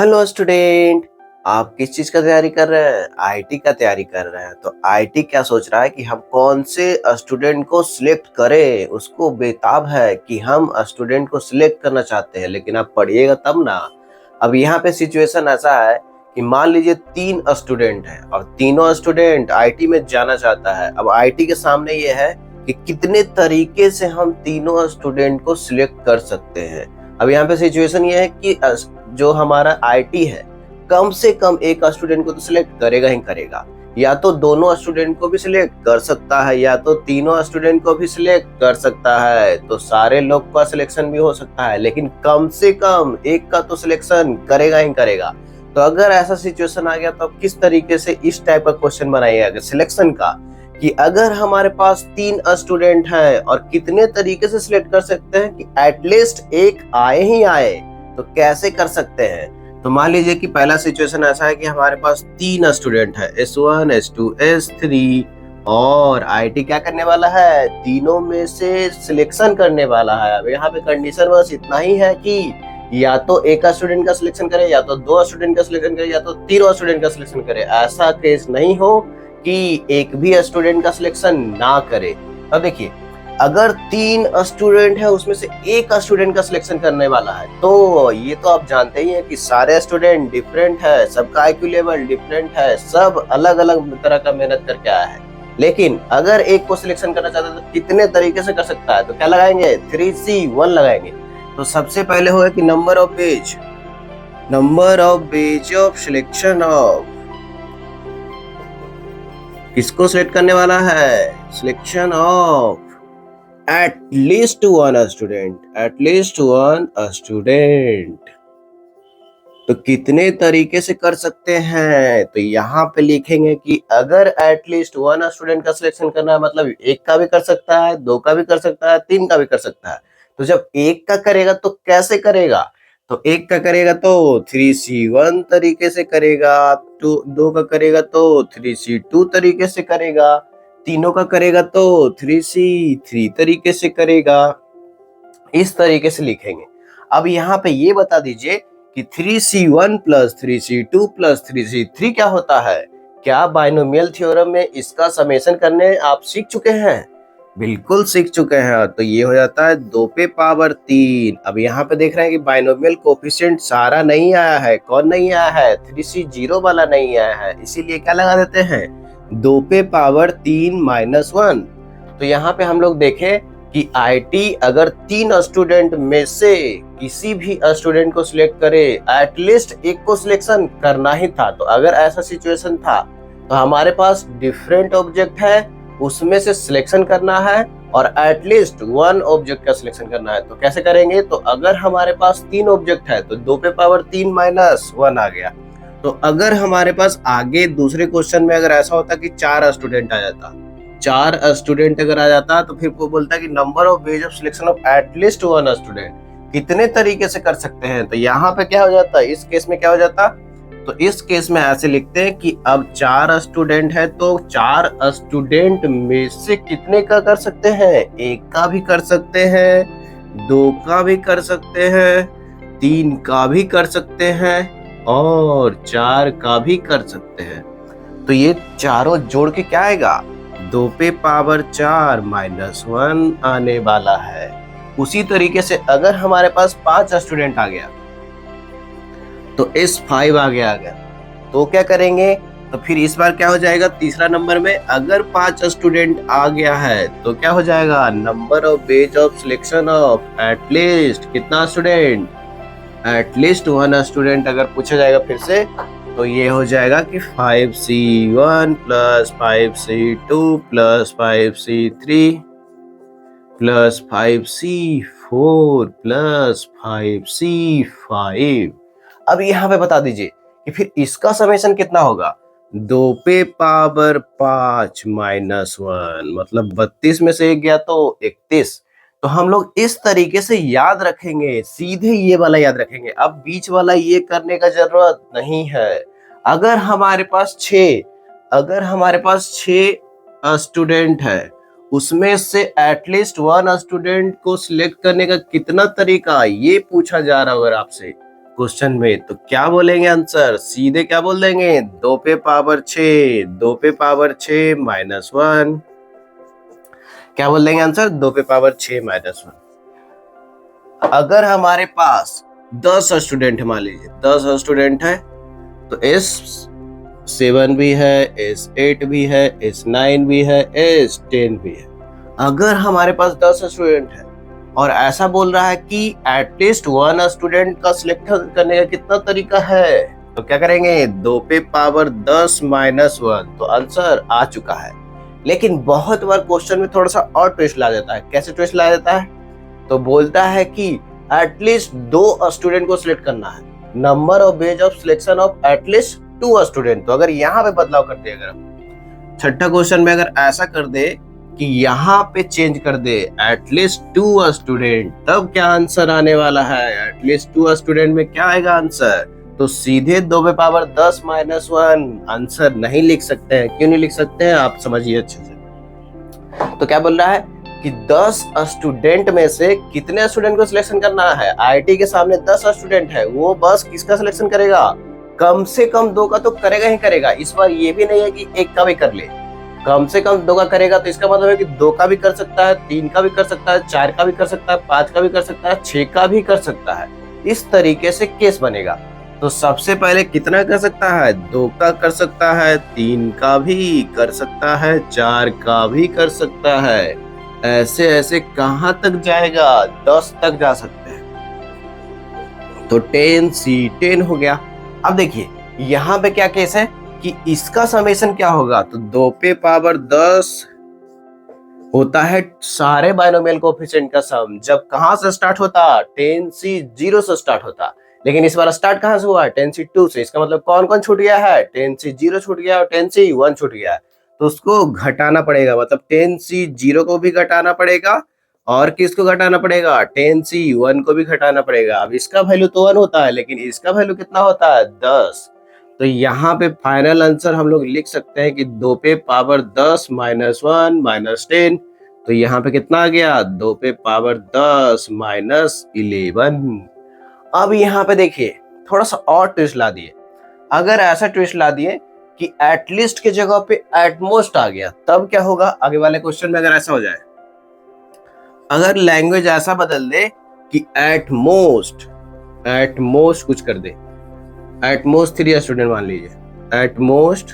Hello student. आप किस चीज का तैयारी कर रहे हैं? आईटी का तैयारी कर रहे हैं। तो आईटी क्या सोच रहा है कि हम कौन से स्टूडेंट को सिलेक्ट करें। उसको बेताब है कि हम स्टूडेंट को सिलेक्ट करना चाहते हैं, लेकिन आप पढ़िएगा तब ना। अब यहाँ पे सिचुएशन ऐसा है कि मान लीजिए 3 स्टूडेंट हैं और तीनों स्टूडेंट आईटी में जाना चाहता है। अब आईटी के सामने ये है कि कितने तरीके से हम तीनों स्टूडेंट को सिलेक्ट कर सकते हैं। अब यहाँ पे सिचुएशन ये है कि जो हमारा आईटी है कम से कम एक स्टूडेंट को तो सिलेक्ट करेगा ही करेगा। या तो दोनों स्टूडेंट को भी सिलेक्ट कर सकता है या तो तीनों स्टूडेंट को भी सिलेक्ट कर सकता है। तो सारे लोग का सिलेक्शन भी हो सकता है, लेकिन कम से कम एक का तो सिलेक्शन करेगा ही करेगा। तो अगर ऐसा सिचुएशन आ गया तो आप किस तरीके से इस टाइप का क्वेश्चन बनाइएगा सिलेक्शन का, कि अगर हमारे पास 3 स्टूडेंट हैं और कितने तरीके से सिलेक्ट कर सकते हैं कि एटलीस्ट एक आए ही आए, तो कैसे कर सकते हैं। तो मान लीजिए कि पहला सिचुएशन ऐसा है कि हमारे पास 3 स्टूडेंट है, S1 S2 S3, और आईटी क्या करने वाला है, तीनों में से सिलेक्शन करने वाला है। अब यहाँ पे कंडीशन बस इतना ही है कि या तो एक स्टूडेंट का सिलेक्शन करे, या तो 2 स्टूडेंट का सिलेक्शन करे, या तो 3 स्टूडेंट का सिलेक्शन करे। ऐसा केस नहीं हो कि एक भी स्टूडेंट का सिलेक्शन ना करे। अब देखिए, अगर 3 स्टूडेंट है उसमें से एक स्टूडेंट का सिलेक्शन करने वाला है, तो ये तो आप जानते ही हैं कि सारे स्टूडेंट डिफरेंट है, सबका आईक्यू लेवल डिफरेंट है, सब अलग अलग तरह का मेहनत करके आया है। लेकिन अगर एक को सिलेक्शन करना चाहता है तो कितने तरीके से कर सकता है। तो क्या लगाएंगे, 3C1 लगाएंगे। तो सबसे पहले होगा कि number of page of selection of, किसको सिलेक्ट करने वाला है, selection of at least one student। तो कितने तरीके से कर सकते हैं, तो यहाँ पे लिखेंगे कि अगर एटलीस्ट 1 स्टूडेंट का सिलेक्शन करना है, मतलब एक का भी कर सकता है, 2 का भी कर सकता है, 3 का भी कर सकता है। तो जब एक का करेगा तो कैसे करेगा, तो एक का करेगा तो 3C1 तरीके से करेगा, 2 का करेगा तो 3C2 तरीके से करेगा, तीनों का करेगा तो 3C3 तरीके से करेगा। इस तरीके से लिखेंगे। अब यहाँ पे ये बता दीजिए कि 3C1 plus 3C2 plus 3C3 क्या होता है। क्या बाइनोमियल थ्योरम में इसका समेशन करने आप सीख चुके हैं? बिल्कुल सीख चुके हैं। तो ये हो जाता है 2 पे पावर 3। अब यहाँ पे देख रहे हैं कि बाइनोमियल कोफिशिएंट सारा नहीं आया है। कौन नहीं आया है, 3C0 वाला नहीं आया है, इसीलिए क्या लगा देते हैं, 2 पे पावर 3 माइनस 1। तो यहाँ पे हम लोग देखें कि आईटी अगर 3 स्टूडेंट में से किसी भी स्टूडेंट को सिलेक्ट करे, एटलीस्ट एक को सिलेक्शन करना ही था। तो अगर ऐसा सिचुएशन था तो हमारे पास डिफरेंट ऑब्जेक्ट है, उसमें से सिलेक्शन करना है और एटलीस्ट 1 ऑब्जेक्ट का सिलेक्शन करना है। तो कैसे करेंगे, तो अगर हमारे पास 3 ऑब्जेक्ट है तो 2 पे पावर 3 माइनस 1 आ गया। तो अगर हमारे पास आगे दूसरे क्वेश्चन में अगर ऐसा होता कि 4 स्टूडेंट आ जाता, 4 स्टूडेंट अगर आ जाता, तो फिर वो बोलता कि number of ways of selection of at least 1 student, कितने तरीके से कर सकते हैं। तो यहाँ पे क्या हो जाता, इस केस में क्या हो जाता, तो इस केस में ऐसे लिखते हैं कि अब 4 स्टूडेंट है तो 4 स्टूडेंट में से कितने का कर सकते हैं, एक का भी कर सकते हैं, 2 का भी कर सकते हैं, 3 का भी कर सकते हैं और 4 का भी कर सकते हैं। तो ये चारों जोड़ के क्या आएगा, 2 पे पावर 4 माइनस 1 आने वाला है। उसी तरीके से अगर हमारे पास 5 स्टूडेंट आ गया तो S5 आ गया। तो क्या करेंगे, तो फिर इस बार क्या हो जाएगा, तीसरा नंबर में अगर 5 स्टूडेंट आ गया है तो क्या हो जाएगा, number of ways of selection of at least कितना स्टूडेंट, एटलीस्ट 1 स्टूडेंट अगर पूछा जाएगा फिर से, तो ये हो जाएगा कि 5C1 plus 5C2 plus 5C3 plus 5C4 plus 5C5। अब यहाँ पे बता दीजिए कि फिर इसका समेशन कितना होगा, 2 पे पावर 5 माइनस 1, मतलब 32 में से एक गया तो 31। तो हम लोग इस तरीके से याद रखेंगे, सीधे ये वाला याद रखेंगे। अब बीच वाला ये करने का जरूरत नहीं है। अगर हमारे पास 6 स्टूडेंट है, उसमें से एटलीस्ट 1 स्टूडेंट को सिलेक्ट करने का कितना तरीका, ये पूछा जा रहा होगा आपसे, क्वेश्चन में, तो क्या बोलेंगे आंसर? सीधे क्या बोल देंगे? 2 पे पावर 6, 2 पे पावर 6 माइनस 1। क्या बोल देंगे आंसर? 2 पे पावर 6 माइनस 1। अगर हमारे पास 10 स्टूडेंट, मान लीजिए 10 स्टूडेंट है, तो S7 भी है, S8 भी है, S9 भी है, S10 भी है। अगर हमारे पास 10 स्टूडेंट है और ऐसा बोल रहा है कि एटलीस्ट 1 स्टूडेंट का सिलेक्ट करने का कितना तरीका है, तो क्या करेंगे? 2 पे पावर 10 माइनस 1, तो आंसर आ चुका है। लेकिन बहुत बार क्वेश्चन में थोड़ा सा और ट्विस्ट ला देता है। कैसे ट्विस्ट ला देता है? तो बोलता है कि एटलीस्ट 2 स्टूडेंट को सिलेक्ट करना है, number of ways of selection of at least 2 student. तो अगर यहाँ पे बदलाव कर दे, अगर छठा क्वेश्चन में अगर ऐसा कर दे कि यहाँ पे चेंज कर दे एटलीस्ट 2 स्टूडेंट, तब क्या आंसर आने वाला है? एटलीस्ट 2 स्टूडेंट में क्या आएगा आंसर? तो सीधे 2 पे पावर 10 माइनस 1 आंसर नहीं लिख सकते हैं। क्यों नहीं लिख सकते हैं? आप समझिए अच्छे से। तो क्या बोल रहा है कि 10 स्टूडेंट में से कितने स्टूडेंट को सिलेक्शन करना है? आईटी के सामने 10 स्टूडेंट है, वो बस किसका सिलेक्शन करेगा? कम से कम 2 का तो करेगा ही करेगा। इस बार ये भी नहीं है कि 1 का भी कर ले, कम से कम 2 का करेगा। तो इसका मतलब है कि 2 का भी कर सकता है, 3 का भी कर सकता है, 4 का भी कर सकता है, 5 का भी कर सकता है, 6 का भी कर सकता है। इस तरीके से केस बनेगा। तो सबसे पहले कितना कर सकता है? 2 का कर सकता है, 3 का भी कर सकता है, 4 का भी कर सकता है। ऐसे ऐसे कहां तक जाएगा? 10 तक जा सकते हैं। तो 10C10 हो गया। अब देखिए यहाँ पे क्या केस है कि इसका समेशन क्या होगा? तो 2 पे पावर 10 होता है सारे बाइनोमियल कोएफिशिएंट का सम। जब कहां से स्टार्ट होता? 10C0 से स्टार्ट होता। लेकिन इस बार स्टार्ट कहां से हुआ? 10C2 से। इसका मतलब कौन कौन छूट गया है? 10C0 छूट गया और 10C1 छूट गया है। तो उसको घटाना पड़ेगा, मतलब 10C0 को भी घटाना पड़ेगा और किसको घटाना पड़ेगा? 10C1 को भी घटाना पड़ेगा। अब इसका वैल्यू तो 1 होता है, लेकिन इसका वैल्यू कितना होता है? 10। तो यहाँ पे फाइनल आंसर हम लोग लिख सकते हैं कि 2 पे पावर 10 माइनस 1 माइनस 10। तो यहाँ पे कितना आ गया? 2 पे पावर 10 माइनस 11। अब यहाँ पे देखिए थोड़ा सा और ट्विस्ट ला दिए। अगर ऐसा ट्विस्ट ला दिए कि एटलीस्ट के जगह पे एटमोस्ट आ गया, तब क्या होगा? आगे वाले क्वेश्चन में अगर ऐसा हो जाए, अगर लैंग्वेज ऐसा बदल दे कि एटमोस्ट कुछ कर दे, एटमोस्ट 3 स्टूडेंट मान लीजिए, एटमोस्ट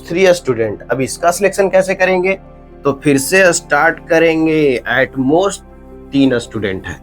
3 स्टूडेंट। अब इसका सिलेक्शन कैसे करेंगे? तो फिर से स्टार्ट करेंगे। एटमोस्ट 3 स्टूडेंट है,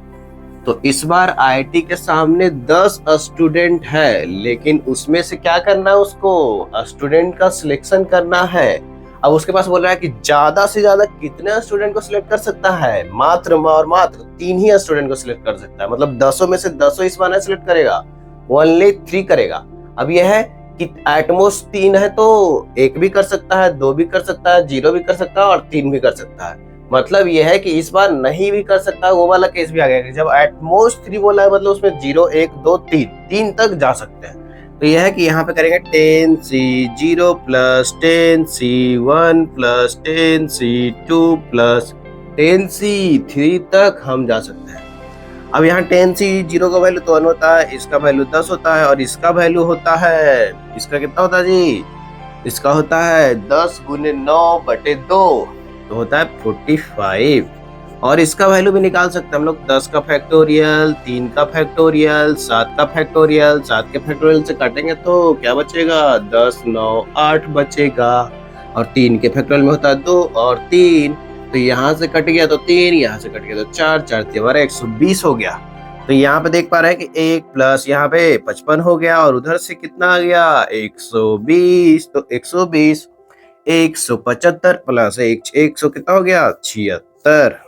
तो इस बार आईटी के सामने 10 स्टूडेंट है, लेकिन उसमें से क्या करना है? उसको स्टूडेंट का सिलेक्शन करना है। अब उसके पास बोल रहा है कि ज्यादा से ज्यादा कितने स्टूडेंट को सिलेक्ट कर सकता है? मात्र और मात्र 3 ही स्टूडेंट को सिलेक्ट कर सकता है। मतलब 10 में से 10 इस बार नहीं सिलेक्ट करेगा, ओनली 3 करेगा। अब यह है कि एटमोस्ट 3 है, तो 1 भी कर सकता है, 2 भी कर सकता है, 0 भी कर सकता है और 3 भी कर सकता है। मतलब यह है कि इस बार नहीं भी कर सकता, वो वाला केस भी आ गया। जब एटमोस्ट 3 बोला है, मतलब उसमें 0 1 2 3 तक जा सकते हैं। तो यह है कि यहाँ पे करेंगे 10C0 plus 10C1 plus 10C2 plus 10C3 तक हम जा सकते हैं। अब यहाँ 10C0 का वैल्यू तो 1 होता है, इसका वैल्यू 10 होता है और इसका वैल्यू होता है, इसका कितना होता है जी? इसका होता है 10 गुने 9 बटे 2, तो होता है 45। और इसका वैल्यू भी निकाल सकते हैं हम लोग। 10 का फैक्टोरियल, 3 का फैक्टोरियल, 7 का फैक्टोरियल। 7 के फैक्टोरियल से काटेंगे तो क्या बचेगा? 10 9 8 बचेगा। और 3 के फैक्टोरियल में होता है 2 और 3, तो यहाँ से कट गया तो 3, यहाँ से कट गया तो 4, 4 हमारा 120 हो गया। तो यहाँ पे देख पा रहे हैं कि 1 प्लस यहाँ पे 55 हो गया और उधर से कितना आ गया? 120। तो 120 175 प्लस 100 कितना हो गया? 76।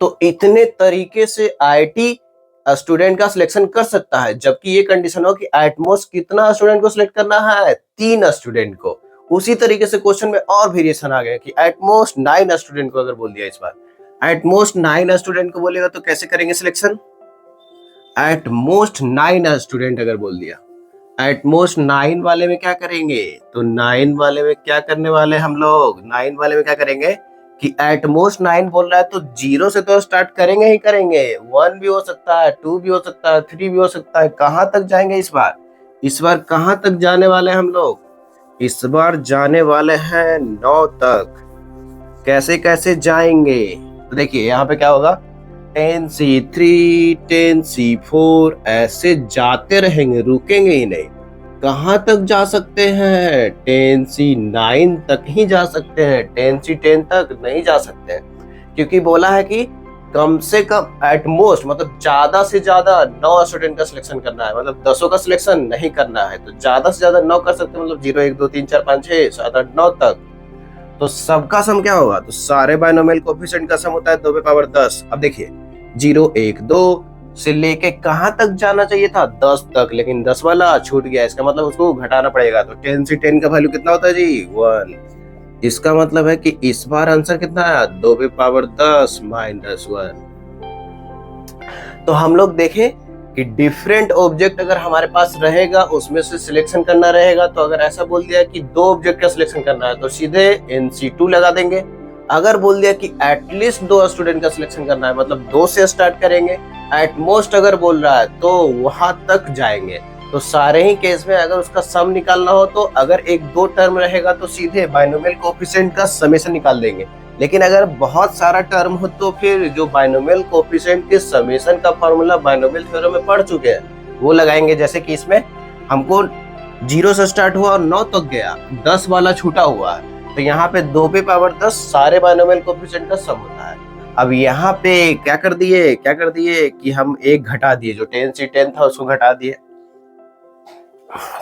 तो इतने तरीके से आईटी स्टूडेंट का सिलेक्शन कर सकता है, जबकि ये कंडीशन हो कि एटमोस्ट कितना स्टूडेंट को सिलेक्ट करना है? 3 स्टूडेंट को। उसी तरीके से क्वेश्चन में और वेरिएशन आ गया कि एटमोस्ट 9 स्टूडेंट को अगर बोल दिया, इस बार एटमोस्ट 9 स्टूडेंट को बोलेगा तो कैसे करेंगे सिलेक्शन? एटमोस्ट 9 स्टूडेंट अगर बोल दिया, एटमोस्ट 9 वाले में क्या करेंगे? तो 9 वाले में क्या करने वाले हम लोग? 9 वाले में क्या करेंगे कि एट मोस्ट 9 बोल रहा है तो 0 से तो स्टार्ट करेंगे ही करेंगे। 1 भी हो सकता है, 2 भी हो सकता है, 3 भी हो सकता है। कहाँ तक जाएंगे इस बार? इस बार कहाँ तक जाने वाले हैं हम लोग? इस बार जाने वाले हैं 9 तक। कैसे कैसे जाएंगे? तो देखिए यहाँ पे क्या होगा, 10C3, 10C4 ऐसे जाते रहेंगे, रुकेंगे ही नहीं। कहाँ तक जा सकते हैं? 10C9 तक ही जा सकते हैं, 10C10 तक नहीं जा सकते हैं, क्योंकि बोला है कि कम से कम एट मोस्ट मतलब ज्यादा से ज्यादा 9 स्टूडेंट का सिलेक्शन करना है, मतलब 10 का सिलेक्शन नहीं करना है। तो ज्यादा से ज्यादा 9 कर सकते हैं, मतलब 0 1 2 3 4 5 6 7 8 9 तक। तो सबका सम क्या होगा? तो सारे बाइनोमियल कोएफिशिएंट का सम होता है 2 पे पावर 10। अब देखिए 0 1 2 से लेके कहां तक जाना चाहिए था? 10 तक, लेकिन 10 वाला छूट गया। इसका मतलब उसको घटाना पड़ेगा। तो 10 से 10 का वैल्यू कितना होता है जी? 1। इसका मतलब है कि इस बार आंसर कितना है? 2 पे पावर 10 माइनस 1। तो हम लोग देखें कि डिफरेंट ऑब्जेक्ट अगर हमारे पास रहेगा उसमें से सिलेक्शन करना रहेगा। तो अगर ऐसा बोल दिया कि 2 ऑब्जेक्ट का सिलेक्शन करना है तो सीधे NC2 लगा देंगे। अगर बोल दिया कि एटलीस्ट 2 स्टूडेंट का सिलेक्शन करना है, मतलब 2 से स्टार्ट करेंगे, एट मोस्ट अगर बोल रहा है तो वहां तक जाएंगे। तो सारे ही केस में अगर उसका सम निकालना हो तो अगर 1 2 टर्म रहेगा तो सीधे बाइनोमियल कोएफिशिएंट का समेशन निकाल देंगे। लेकिन अगर बहुत सारा टर्म हो तो फिर जो बाइनोमियल कोएफिशिएंट के समेशन का फॉर्मूला बाइनोमियल थ्योरम में पढ़ चुके हैं वो लगाएंगे। जैसे कि इसमें हमको 0 से स्टार्ट हुआ और 9 तक गया, 10 वाला छूटा हुआ है। तो यहाँ पे 2 पे पावर 10 सारे बाइनोमियल कोएफिशिएंट का सम होता है। अब यहाँ पे क्या कर दिए कि हम एक घटा दिए, जो 10 से 10 था उसको घटा दिए।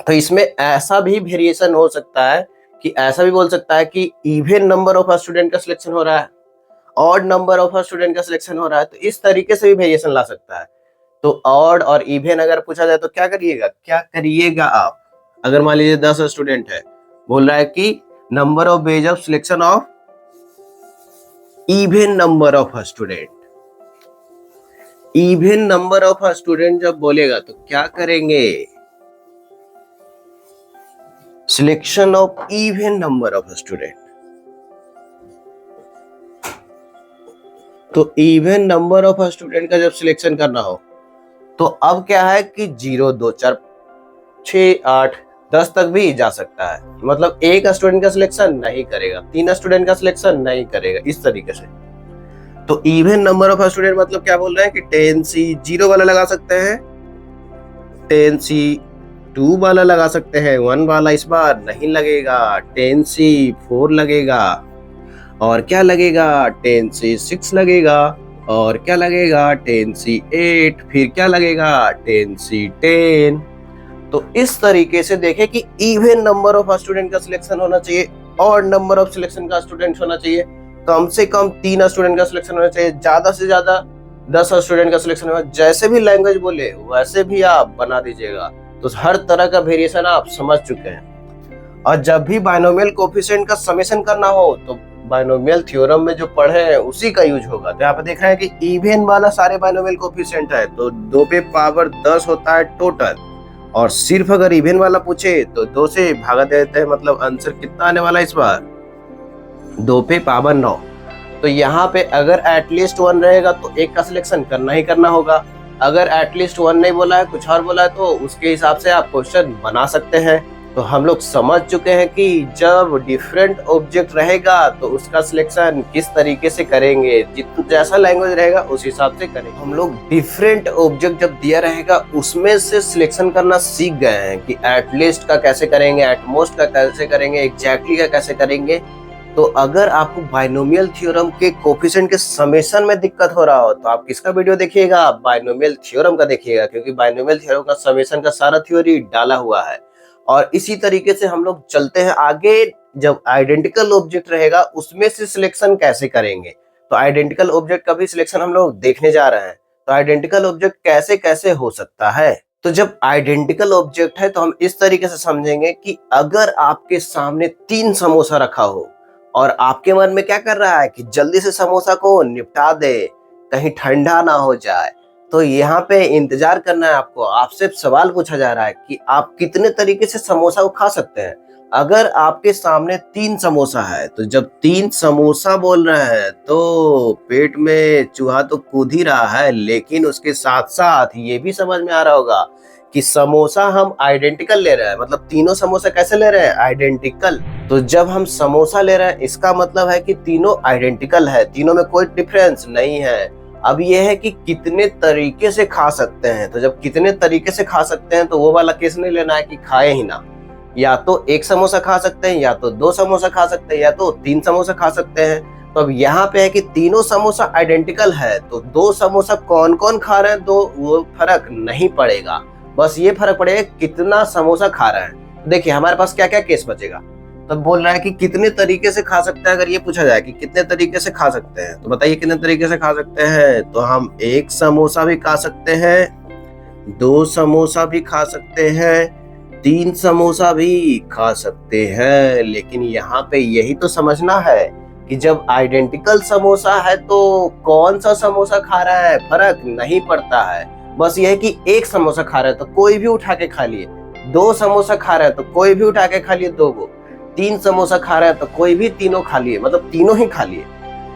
तो इसमें ऐसा भी वेरिएशन हो सकता है कि ऐसा भी बोल सकता है कि इवन नंबर ऑफ स्टूडेंट का सिलेक्शन हो रहा है, ऑड नंबर ऑफ स्टूडेंट का सिलेक्शन हो रहा है। तो इस तरीके से भी वेरिएशन ला सकता है। तो ऑड और इवन अगर पूछा जाए तो क्या करिएगा आप? अगर मान लीजिए 10 स्टूडेंट है, बोल रहा है कि number of ways of selection of even number of student. Even number of student जब बोलेगा तो क्या करेंगे? Selection of even number of student. तो इवन नंबर ऑफ स्टूडेंट का जब सिलेक्शन करना हो तो अब क्या है कि 0 2 4 6 8 10 तक भी जा सकता है। मतलब एक स्टूडेंट का सिलेक्शन नहीं करेगा, 3 स्टूडेंट का सिलेक्शन नहीं करेगा, इस तरीके से। तो इवन नंबर ऑफ स्टूडेंट मतलब क्या बोल रहे हैं कि 10C0 वाला लगा सकते हैं, 10C2 वाला लगा सकते हैं, 1 वाला इस बार नहीं लगेगा, 10C4 लगेगा, और क्या लगेगा? 10C6 लगेगा, और क्या लगेगा? 10C8, फिर क्या लगेगा? 10C10। तो इस तरीके से देखें कि इवन नंबर ऑफ स्टूडेंट का सिलेक्शन होना चाहिए, और नंबर ऑफ सिलेक्शन का स्टूडेंट होना चाहिए, कम से कम 3 स्टूडेंट का सिलेक्शन होना चाहिए, ज्यादा से ज्यादा 10 स्टूडेंट का सिलेक्शन होना। जैसे भी लैंग्वेज बोले वैसे भी आप बना दीजिएगा। तो हर तरह का वेरिएशन आप समझ चुके हैं। और जब भी बाइनोमियल कोएफिशिएंट का समेशन करना हो तो बाइनोमियल थ्योरम में जो पढ़े हैं उसी का यूज होगा। तो यहाँ पे देख रहे हैं कि इवन वाला सारे बाइनोमियल कोएफिशिएंट है तो 2 पे पावर 10 होता है टोटल, और सिर्फ अगर इवन वाला पूछे तो 2 से भागा देते हैं। मतलब आंसर कितना आने वाला इस बार? 2 पे पावर 9। तो यहाँ पे अगर एटलीस्ट 1 रहेगा तो एक का सिलेक्शन करना ही करना होगा। अगर एटलीस्ट 1 नहीं बोला है, कुछ और बोला है, तो उसके हिसाब से आप क्वेश्चन बना सकते हैं। तो हम लोग समझ चुके हैं कि जब डिफरेंट ऑब्जेक्ट रहेगा तो उसका सिलेक्शन किस तरीके से करेंगे, जैसा लैंग्वेज रहेगा उस हिसाब से करेंगे। हम लोग डिफरेंट ऑब्जेक्ट जब दिया रहेगा उसमें से सिलेक्शन करना सीख गए हैं कि एटलीस्ट का कैसे करेंगे, एटमोस्ट का कैसे करेंगे, एग्जैक्टली का कैसे करेंगे। तो अगर आपको बाइनोमियल थ्योरम के कोएफिशिएंट के समेशन में दिक्कत हो रहा हो तो आप किसका वीडियो देखिएगा? बाइनोमियल थ्योरम का देखिएगा, क्योंकि बाइनोमियल थ्योरम का समेशन का सारा थ्योरी डाला हुआ है। और इसी तरीके से हम लोग चलते हैं आगे। जब आइडेंटिकल ऑब्जेक्ट रहेगा उसमें से सिलेक्शन कैसे करेंगे, तो आइडेंटिकल ऑब्जेक्ट का भी सिलेक्शन हम लोग देखने जा रहे हैं। तो आइडेंटिकल ऑब्जेक्ट कैसे कैसे हो सकता है? तो जब आइडेंटिकल ऑब्जेक्ट है तो हम इस तरीके से समझेंगे कि अगर आपके सामने 3 समोसा रखा हो और आपके मन में क्या कर रहा है कि जल्दी से समोसा को निपटा दे, कहीं ठंडा ना हो जाए, तो यहाँ पे इंतजार करना है आपको। आपसे सवाल पूछा जा रहा है कि आप कितने तरीके से समोसा को खा सकते हैं। अगर आपके सामने 3 समोसा है, तो जब 3 समोसा बोल रहे हैं तो पेट में चूहा तो कूद ही रहा है, लेकिन उसके साथ-साथ ये भी समझ में आ रहा होगा कि समोसा हम आइडेंटिकल ले रहे हैं। मतलब तीनों समोसा कैसे ले रहे हैं? आइडेंटिकल। तो जब हम समोसा ले रहे हैं इसका मतलब है कि तीनों आइडेंटिकल है, तीनों में कोई डिफरेंस नहीं है। अब ये है कि कितने तरीके से खा सकते हैं, तो जब कितने तरीके से खा सकते हैं तो वो वाला केस नहीं लेना है कि खाए ही ना। या तो 1 समोसा खा सकते हैं, या तो 2 समोसा खा सकते हैं, या तो 3 समोसा खा सकते हैं। तो अब यहाँ पे है कि तीनों समोसा आइडेंटिकल है, तो 2 समोसा कौन-कौन खा रहे हैं तो वो फर्क नहीं पड़ेगा। बस ये फर्क पड़ेगा कितना समोसा खा रहे हैं। देखिए हमारे पास क्या-क्या केस बचेगा। तो बोल रहा है कि कितने तरीके से खा सकते हैं, अगर ये पूछा जाए कि कितने तरीके से खा सकते हैं, तो बताइए कितने तरीके से खा सकते हैं। तो हम 1 समोसा भी खा सकते हैं, 2 समोसा भी खा सकते हैं, 3 समोसा भी खा सकते हैं। लेकिन यहाँ पे यही तो समझना है कि जब आइडेंटिकल समोसा है तो कौन सा समोसा खा रहा है फर्क नहीं पड़ता है। बस ये है कि 1 समोसा खा रहा है तो कोई भी उठा के खा लिए, 2 समोसा खा रहा है तो कोई भी उठा के खा लिए 2 गो, 3 समोसा खा रहा है तो कोई भी तीनों खा लिए, मतलब तीनों ही खा लिए।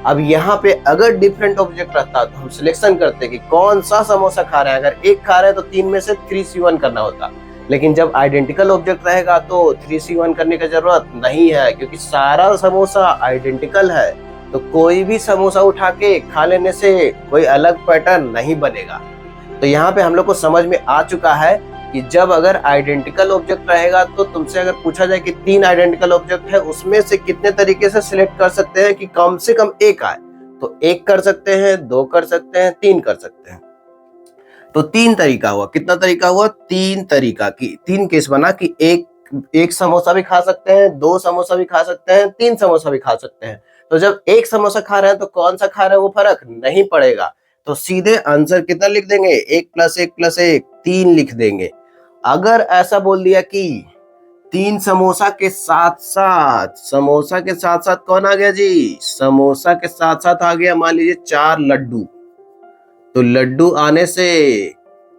अब यहाँ पे अगर डिफरेंट ऑब्जेक्ट रहता तो हम सिलेक्शन करते कि कौन सा समोसा खा रहा है। अगर 1 खा रहा है तो 3 में से 3C1 करना होता, लेकिन जब आइडेंटिकल ऑब्जेक्ट रहेगा तो 3C1 करने की जरूरत नहीं है, क्योंकि सारा समोसा आइडेंटिकल है। तो कोई भी समोसा उठा के खा लेने से कोई अलग पैटर्न नहीं बनेगा। तो यहाँ पे हम लोग को समझ में आ चुका है कि जब अगर आइडेंटिकल ऑब्जेक्ट रहेगा तो तुमसे अगर पूछा जाए कि 3 आइडेंटिकल ऑब्जेक्ट है उसमें से कितने तरीके से सिलेक्ट कर सकते हैं कि कम से कम 1 आए, तो 1 कर सकते हैं, 2 कर सकते हैं, 3 कर सकते हैं। तो 3 तरीका हुआ। कितना तरीका हुआ? 3 तरीका की 3 केस बना कि एक समोसा भी खा सकते हैं, 2 समोसा भी खा सकते हैं, 3 समोसा भी खा सकते हैं। तो जब 1 समोसा खा रहे हैं तो कौन सा खा रहे हैं वो फर्क नहीं पड़ेगा। तो सीधे आंसर कितना लिख देंगे? 1 + 1 + 1 3 लिख देंगे। अगर ऐसा बोल दिया कि 3 समोसा के साथ-साथ कौन आ गया जी? समोसा के साथ-साथ आ गया मान लीजिए 4 लड्डू। तो लड्डू आने से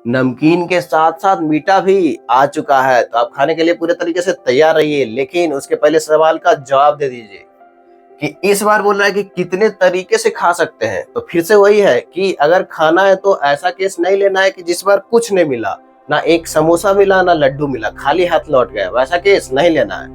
नमकीन के साथ साथ मीठा भी आ चुका है, तो आप खाने के लिए पूरे तरीके से तैयार रहिए। लेकिन उसके पहले सवाल का जवाब दे दीजिए कि इस बार बोल रहा है कि कितने तरीके से खा सकते हैं। तो फिर से वही है कि अगर खाना है तो ऐसा केस नहीं लेना है कि जिस बार कुछ नहीं मिला, ना 1 समोसा मिला ना लड्डू मिला, खाली हाथ लौट गया, वैसा केस नहीं लेना है।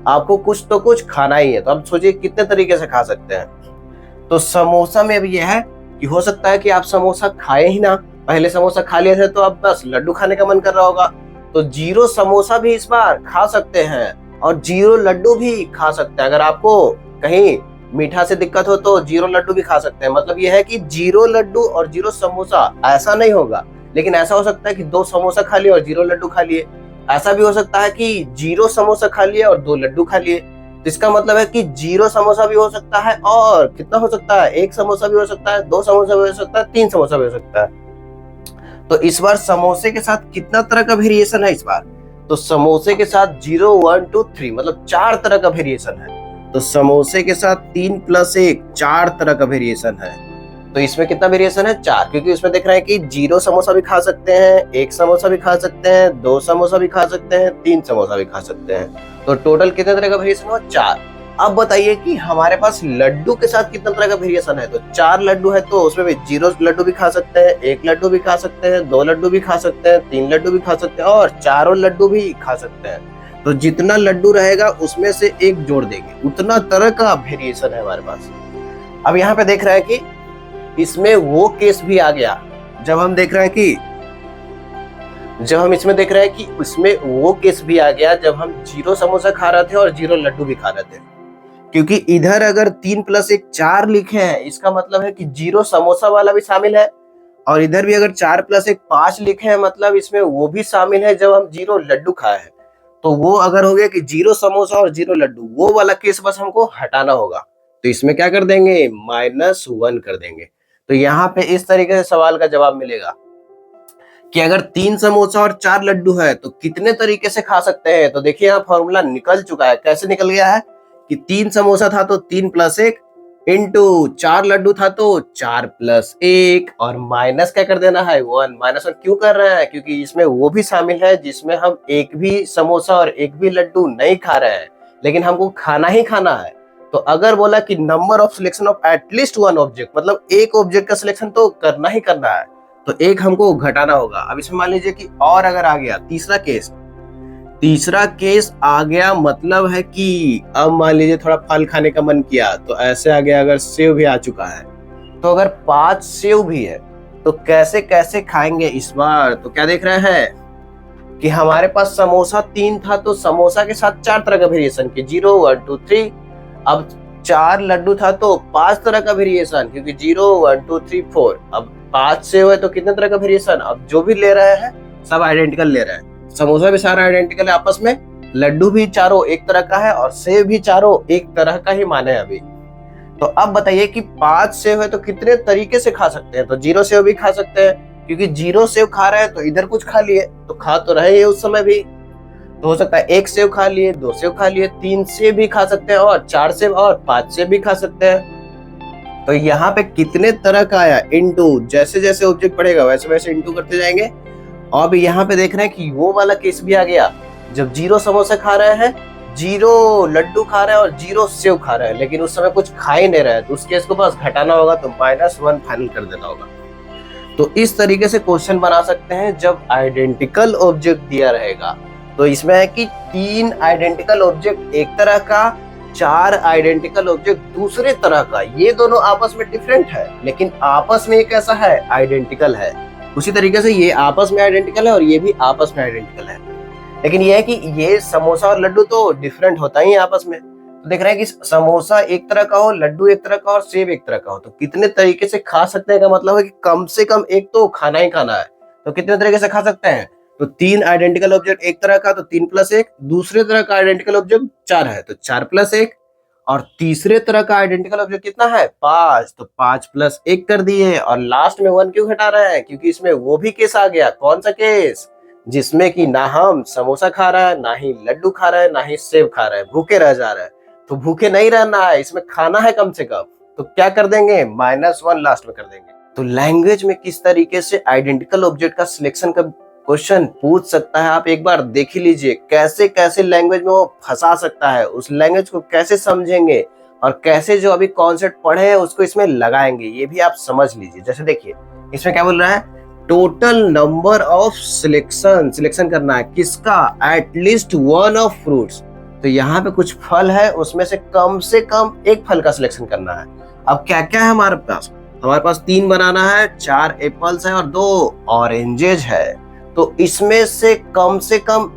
आपको कुछ तो कुछ खाना ही है। तो अब सोचिए कितने तरीके से खा सकते हैं। तो समोसा में भी यह है कि हो सकता है कि आप समोसा खाए ही ना, पहले समोसा खा लिए थे तो अब बस लड्डू खाने का मन कर रहा होगा, तो 0 समोसा भी इस बार खा सकते हैं और 0 लड्डू भी खा सकते हैं। अगर आपको कहीं मीठा से दिक्कत हो तो 0 लड्डू भी खा सकते हैं। मतलब यह है कि 0 लड्डू और 0 समोसा ऐसा नहीं होगा, लेकिन ऐसा हो सकता है कि 2 समोसा खा लिए और 0 लड्डू खा लिए। ऐसा भी हो सकता है कि 0 समोसा खा लिए और 2 लड्डू खा लिए। तो इसका मतलब है कि 0 समोसा भी हो सकता है, और कितना हो सकता है? 1 समोसा भी हो सकता है, 2 समोसा भी हो सकता है, 3 समोसा भी हो सकता है। तो इस बार समोसे के साथ कितना तरह का वेरिएशन है इस बार? तो समोसे के साथ 0 1 2 3 मतलब 4 तरह का वेरिएशन है। तो समोसे के साथ 3 + 1 4 तरह का वेरिएशन है। तो इसमें कितना वेरिएशन है? 4, क्योंकि इसमें देख रहे हैं कि 0 समोसा भी खा सकते हैं, 1 समोसा भी खा सकते हैं, 2 समोसा भी खा सकते हैं, 3 समोसा भी खा सकते हैं। तो टोटल कितने तरह का वेरिएशन हुआ? 4। अब बताइए कि हमारे पास लड्डू के साथ कितना तरह का वेरिएशन है। तो 4 लड्डू है तो उसमें भी 0 लड्डू भी खा सकते हैं, 1 लड्डू भी खा सकते हैं, 2 लड्डू भी खा सकते हैं, 3 लड्डू भी खा सकते हैं और चारों लड्डू भी खा सकते हैं। तो जितना लड्डू रहेगा उसमें से 1 जोड़ देंगे, उतना तरह का वेरिएशन है हमारे पास। अब यहाँ पे देख रहे हैं कि इसमें वो केस भी आ गया जब हम देख रहे हैं कि इसमें वो केस भी आ गया जब हम 0 समोसा खा रहे थे और 0 लड्डू भी खा रहे थे। क्योंकि इधर अगर 3 + 1 4 लिखे हैं, इसका मतलब है कि 0 समोसा वाला भी शामिल है, और इधर भी अगर 4 + 1 5 लिखे हैं, मतलब इसमें वो भी शामिल है जब हम 0 लड्डू खाए हैं। तो वो अगर हो गया कि 0 समोसा और 0 लड्डू, वो वाला केस बस हमको हटाना होगा। तो इसमें क्या कर देंगे? -1 कर देंगे। तो यहाँ पे इस तरीके से सवाल का जवाब मिलेगा कि अगर 3 समोसा और 4 लड्डू है तो कितने तरीके से खा सकते हैं। तो देखिए यहाँ फॉर्मूला निकल चुका है। कैसे निकल गया है कि 3 समोसा था तो 3 + 1, इंटू 4 लड्डू था तो 4 प्लस 1 और माइनस क्या कर देना है 1। -1 क्यों कर रहे हैं? क्योंकि इसमें वो भी शामिल है जिसमें हम एक भी समोसा और एक भी लड्डू नहीं खा रहे हैं, लेकिन हमको खाना ही खाना है। तो अगर बोला कि number of selection of at least one object, मतलब एक ऑब्जेक्ट का सिलेक्शन तो करना ही करना है, तो एक हमको घटाना होगा। अब इसमें मान लीजिए कि और अगर आ गया तीसरा केस आ गया, मतलब है कि अब मान लीजिए थोड़ा फल खाने का मन किया, तो ऐसे आ गया। अगर सेव भी आ चुका है, तो अगर 5 सेव भी है तो कैसे कैसे खाएंगे इस बार? तो क्या देख रहे हैं कि हमारे पास समोसा 3 था, तो समोसा के साथ 4 तरह का वेरिएशन की 0 1 2 3। अब 4 लड्डू था तो 5 तरह का वेरिएशन, क्योंकि 0 1 2 3 4। अब 5 सेव है तो कितने तरह का वेरिएशन? अब जो भी ले रहे हैं सब आइडेंटिकल ले रहे हैं। समोसा भी सारा आइडेंटिकल है आपस में, लड्डू भी चारों एक तरह का है और सेव भी चारों एक तरह का ही माने अभी। तो अब बताइए कि 5 सेव है तो कितने तरीके से खा सकते हैं? तो 0 सेव भी खा सकते हैं, क्योंकि 0 सेव खा रहे हैं तो इधर कुछ खा लिए, तो खा तो रहे उस समय भी। तो हो सकता है 1 सेव खा लिए, 2 सेव खा लिए, 3 सेव भी खा सकते हैं, और 4 सेव और 5 सेव भी खा सकते हैं। तो यहाँ पे कितने तरह का आया? इंटू, जैसे जैसे ऑब्जेक्ट बढ़ेगा वैसे वैसे इंटू करते जाएंगे। अब यहाँ पे देख रहे हैं कि वो वाला केस भी आ गया, जब 0 समोसा खा रहे हैं, 0 लड्डू खा रहे हैं और 0 सेव खा रहे हैं, लेकिन उस समय कुछ खा ही नहीं रहे, तो उस केस को बस घटाना होगा, तो -1 फाइनल कर देना होगा। तो इस तरीके से क्वेश्चन बना सकते हैं जब आइडेंटिकल ऑब्जेक्ट दिया रहेगा। तो इसमें है कि 3 आइडेंटिकल ऑब्जेक्ट एक तरह का, 4 आइडेंटिकल ऑब्जेक्ट दूसरे तरह का। ये दोनों आपस में डिफरेंट है, लेकिन आपस में ये कैसा है? आइडेंटिकल है। उसी तरीके से ये आपस में आइडेंटिकल है और ये भी आपस में आइडेंटिकल है। लेकिन ये है कि ये समोसा और लड्डू तो डिफरेंट होता ही है आपस में। तो देख रहे हैं कि समोसा एक तरह का हो, लड्डू एक तरह का और सेब एक तरह का हो, तो कितने तरीके से खा सकते हैं का मतलब है कि कम से कम एक तो खाना ही खाना है। तो कितने तरीके से खा सकते हैं? तो 3 आइडेंटिकल ऑब्जेक्ट एक तरह का तो 3 + 1, दूसरे तरह का आइडेंटिकल ऑब्जेक्ट 4 है तो 4 + 1, और तीसरे तरह का आइडेंटिकल ऑब्जेक्ट कितना है? 5, तो 5 + 1 कर दिए। और लास्ट में 1 क्यों घटा रहे हैं? क्योंकि इसमें वो भी केस आ गया। कौन सा केस? जिसमें कि ना हम समोसा खा रहा है, ना ही लड्डू खा रहा है, ना ही सेब खा रहा है, भूखे रह जा रहा है। तो भूखे नहीं रहना है, इसमें खाना है कम से कम। तो क्या कर देंगे? -1 लास्ट में कर देंगे। तो लैंग्वेज में किस तरीके से आइडेंटिकल ऑब्जेक्ट का सिलेक्शन का क्वेश्चन पूछ सकता है, आप एक बार देख ही लीजिए। कैसे कैसे लैंग्वेज में वो फंसा सकता है, उस लैंग्वेज को कैसे समझेंगे और कैसे जो अभी कॉन्सेप्ट पढ़े हैं उसको इसमें लगाएंगे, ये भी आप समझ लीजिए। जैसे देखिए इसमें क्या बोल रहा है? टोटल नंबर ऑफ सिलेक्शन करना है किसका? At least one of fruits. तो यहाँ पे कुछ फल है, उसमें से कम एक फल का सिलेक्शन करना है। अब क्या क्या है हमारे पास? 3 बनाना है, 4 एप्पल्स है और 2 ऑरेंजेज है। तो इसमें से कम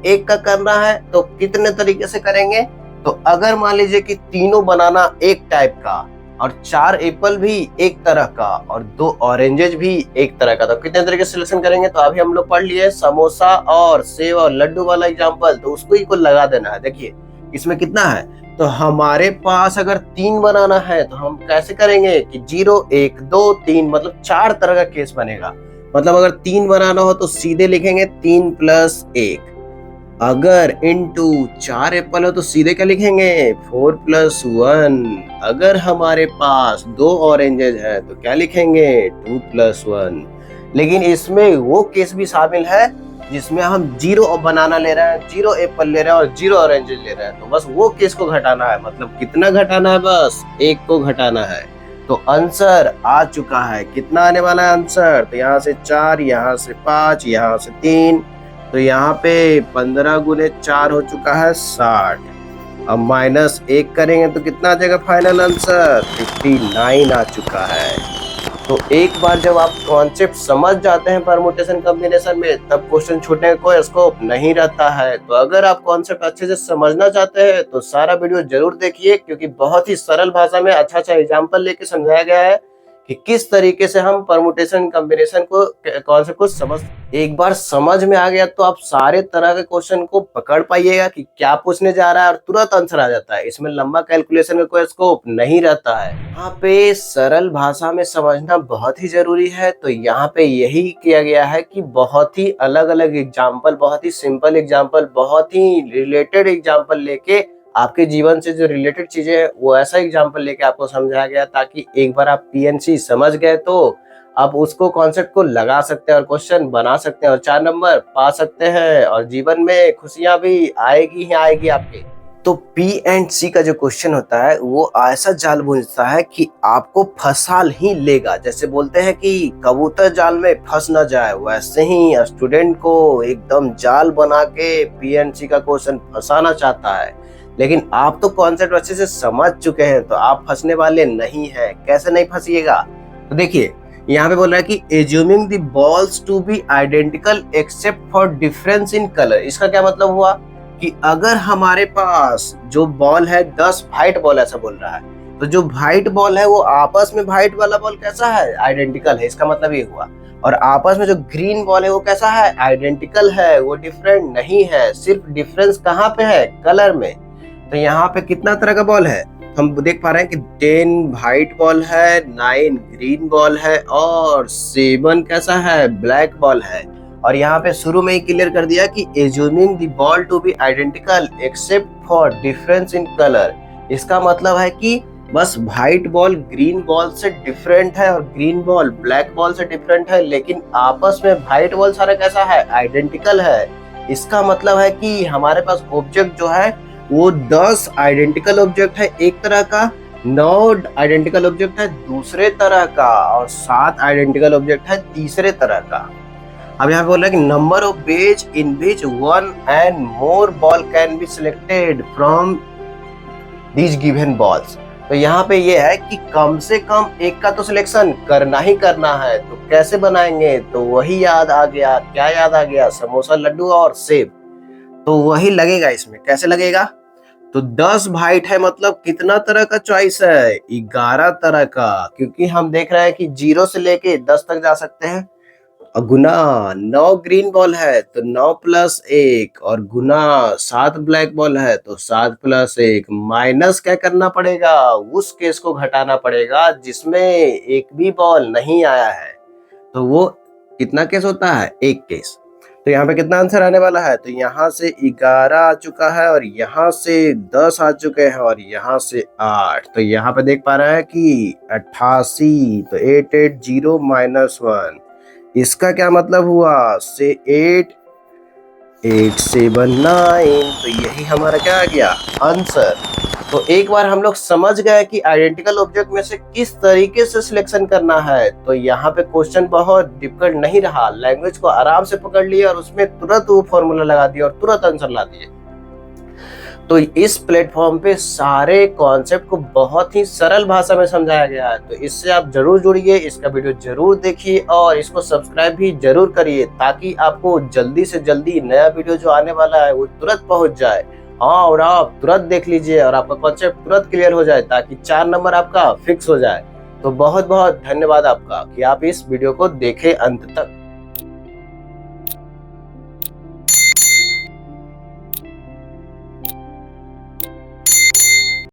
एक का करना है, तो कितने तरीके से करेंगे? तो अगर मान लीजिए कि तीनों बनाना एक टाइप का और 4 एप्पल भी एक तरह का और 2 ऑरेंजेज भी एक तरह का, तो कितने तरीके से सिलेक्शन करेंगे? तो अभी हम लोग पढ़ लिए समोसा और सेव और लड्डू वाला एग्जांपल, तो उसको ही को लगा देना है। देखिए इसमें कितना है? तो हमारे पास अगर 3 बनाना है तो हम कैसे करेंगे कि 0 1 2 3, मतलब 4 तरह का केस बनेगा। मतलब अगर 3 बनाना हो तो सीधे लिखेंगे 3 + 1। अगर इंटू 4 एप्पल हो तो सीधे क्या लिखेंगे? 4 + 1। अगर हमारे पास 2 ऑरेंजेज है तो क्या लिखेंगे? 2 + 1। लेकिन इसमें वो केस भी शामिल है जिसमें हम 0 बनाना ले रहे हैं, 0 एप्पल ले रहे हैं और 0 ऑरेंजेज ले रहे हैं। तो बस वो केस को घटाना है। मतलब कितना घटाना है? बस 1 को घटाना है। तो आंसर आ चुका है। कितना आने वाला है आंसर? तो यहाँ से 4, यहाँ से 5, यहाँ से 3, तो यहाँ पे 15 × 4 हो चुका है 60। अब -1 करेंगे तो कितना आ जाएगा फाइनल आंसर? 59 आ चुका है। तो एक बार जब आप कॉन्सेप्ट समझ जाते हैं परमुटेशन कॉम्बिनेशन में, तब क्वेश्चन छूटने का कोई स्कोप नहीं रहता है। तो अगर आप कॉन्सेप्ट अच्छे से समझना चाहते हैं तो सारा वीडियो जरूर देखिए, क्योंकि बहुत ही सरल भाषा में अच्छा एग्जाम्पल लेके समझाया गया है कि किस तरीके से हम परमुटेशन कॉम्बिनेशन को कॉन्सेप्ट को समझ। एक बार समझ में आ गया तो आप सारे तरह के क्वेश्चन को पकड़ पाइएगा कि क्या पूछने जा रहा है और तुरंत आंसर आ जाता है। इसमें लंबा कैलकुलेशन का कोई स्कोप नहीं रहता है। यहाँ पे सरल भाषा में समझना बहुत ही जरूरी है। तो यहाँ पे यही किया गया है कि बहुत ही अलग अलग एग्जाम्पल, बहुत ही सिंपल एग्जाम्पल, बहुत ही रिलेटेड एग्जाम्पल लेके आपके जीवन से जो रिलेटेड चीजें हैं वो ऐसा एग्जाम्पल लेके आपको समझाया गया ताकि एक बार आप पीएनसी समझ गए तो आप उसको कॉन्सेप्ट को लगा सकते हैं और क्वेश्चन बना सकते हैं और 4 नंबर पा सकते हैं और जीवन में खुशियां भी आएगी ही आएगी आपके। तो पी एंड सी का जो क्वेश्चन होता है वो ऐसा जाल बुनता है कि आपको फंसा ही लेगा। जैसे बोलते हैं कि कबूतर जाल में फंस ना जाए, वैसे ही स्टूडेंट को एकदम जाल बना के पी एंड सी का क्वेश्चन फंसाना चाहता है। लेकिन आप तो कॉन्सेप्ट अच्छे से समझ चुके हैं तो आप फंसने वाले नहीं हैं। कैसे नहीं फंसिएगा? तो देखिए यहाँ पे बोल रहा है कि assuming the balls to be identical except for difference in colour. इसका क्या मतलब हुआ कि अगर हमारे पास जो बॉल है 10 व्हाइट बॉल ऐसा बोल रहा है, तो जो व्हाइट बॉल है वो आपस में व्हाइट वाला बॉल कैसा है? आइडेंटिकल है। इसका मतलब ये हुआ। और आपस में जो ग्रीन बॉल है वो कैसा है? आइडेंटिकल है, वो डिफरेंट नहीं है। सिर्फ डिफरेंस कहाँ पे है? कलर में। तो यहाँ पे कितना तरह का बॉल है? हम देख पा रहे हैं कि 10 व्हाइट बॉल है, 9 ग्रीन बॉल है और 7 कैसा है? ब्लैक बॉल है। और यहाँ पे शुरू में ही क्लियर कर दिया कि assuming the ball to be identical except for difference in colour. इसका मतलब है कि बस व्हाइट बॉल ग्रीन बॉल से डिफरेंट है और ग्रीन बॉल ब्लैक बॉल से डिफरेंट है, लेकिन आपस में व्हाइट बॉल सारा कैसा है? आइडेंटिकल है। इसका मतलब है कि हमारे पास ऑब्जेक्ट जो है वो 10 आइडेंटिकल ऑब्जेक्ट है एक तरह का, 9 आइडेंटिकल ऑब्जेक्ट है दूसरे तरह का और 7 आइडेंटिकल ऑब्जेक्ट है तीसरे तरह का। अब यहाँ पे बोल रहा है कि number of ways in which 1 and more ball can be selected from these given balls. तो यहाँ पे ये है कि कम से कम एक का तो सिलेक्शन करना ही करना है। तो कैसे बनाएंगे? तो वही याद आ गया। क्या याद आ गया? समोसा, लड्डू और सेब। तो वही लगेगा इसमें। कैसे लगेगा? तो 10 व्हाइट है मतलब कितना तरह का चॉइस है? 11 तरह का, क्योंकि हम देख रहे हैं कि 0 से लेके 10 तक जा सकते हैं। और गुना 9 ग्रीन बॉल है तो 9 प्लस 1 और गुना 7 ब्लैक बॉल है तो 7 प्लस 1 माइनस क्या करना पड़ेगा? उस केस को घटाना पड़ेगा जिसमें एक भी बॉल नहीं आया है। तो वो कितना केस होता है? एक केस। तो यहाँ पे कितना आंसर आने वाला है? तो यहाँ से 11 आ चुका है और यहाँ से 10 आ चुके हैं और यहाँ से 8। तो यहाँ पे देख पा रहे हैं कि 88। तो 880 माइनस 1, इसका क्या मतलब हुआ? से 8 8 7 9। तो यही हमारा क्या आ गया? आंसर। तो एक बार हम लोग समझ गए कि आइडेंटिकल ऑब्जेक्ट में से किस तरीके से सिलेक्शन करना है, तो यहाँ पे क्वेश्चन बहुत डिफिकल्ट नहीं रहा। लैंग्वेज को आराम से पकड़ लिया और उसमें तुरंत वो फॉर्मूला लगा दिया और तुरंत आंसर ला दिए। तो इस प्लेटफॉर्म पे सारे कॉन्सेप्ट को बहुत ही सरल भाषा में समझाया गया है। तो इससे आप जरूर जुड़िए, इसका वीडियो जरूर देखिए और इसको सब्सक्राइब भी जरूर करिए ताकि आपको जल्दी से जल्दी नया वीडियो जो आने वाला है वो तुरंत पहुंच जाए। हाँ, और आप तुरंत देख लीजिए और आपका कॉन्सेप्ट तुरंत क्लियर हो जाए ताकि 4 नंबर आपका फिक्स हो जाए। तो बहुत बहुत धन्यवाद आपका कि आप इस वीडियो को देखें अंत तक।